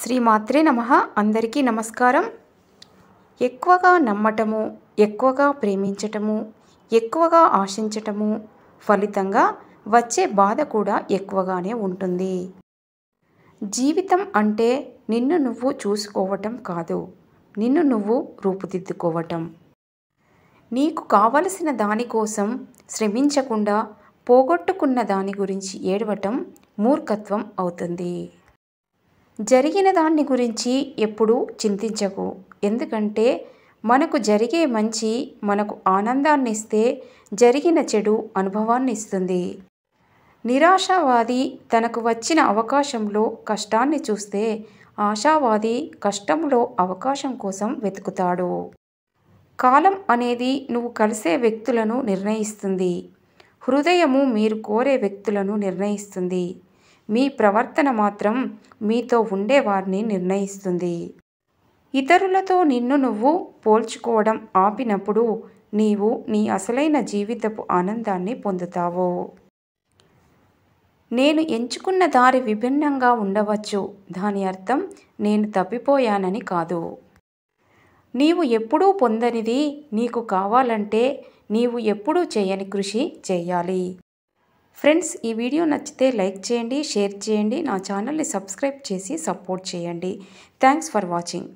శ్రీమాత్రే నమః. అందరికీ నమస్కారం. ఎక్కువగా నమ్మటము, ఎక్కువగా ప్రేమించటము, ఎక్కువగా ఆశించటము ఫలితంగా వచ్చే బాధ కూడా ఎక్కువగానే ఉంటుంది. జీవితం అంటే నిన్ను నువ్వు చూసుకోవటం కాదు, నిన్ను నువ్వు రూపుదిద్దుకోవటం. నీకు కావలసిన దానికోసం శ్రమించకుండా పోగొట్టుకున్న దాని గురించి ఏడవటం మూర్ఖత్వం అవుతుంది. జరిగిన దాన్ని గురించి ఎప్పుడూ చింతించకు. ఎందుకంటే మనకు జరిగే మంచి మనకు ఆనందాన్ని ఇస్తే, జరిగిన చెడు అనుభవాన్ని ఇస్తుంది. నిరాశావాది తనకు వచ్చిన అవకాశంలో కష్టాన్ని చూస్తే, ఆశావాది కష్టంలో అవకాశం కోసం వెతుకుతాడు. కాలం అనేది నువ్వు కలిసే వ్యక్తులను నిర్ణయిస్తుంది. హృదయము మీరు కోరే వ్యక్తులను నిర్ణయిస్తుంది. మీ ప్రవర్తన మాత్రం మీతో ఉండేవారిని నిర్ణయిస్తుంది. ఇతరులతో నిన్ను నువ్వు పోల్చుకోవడం ఆపినప్పుడు నీవు నీ అసలైన జీవితపు ఆనందాన్ని పొందుతావు. నేను ఎంచుకున్న దారి విభిన్నంగా ఉండవచ్చు. దాని అర్థం నేను తప్పిపోయానని కాదు. నీవు ఎప్పుడూ పొందనిది నీకు కావాలంటే నీవు ఎప్పుడూ చేయని కృషి చేయాలి. ఫ్రెండ్స్, ఈ వీడియో నచ్చితే లైక్ చేయండి, షేర్ చేయండి, నా ఛానల్ని సబ్స్క్రైబ్ చేసి సపోర్ట్ చేయండి. Thanks for watching.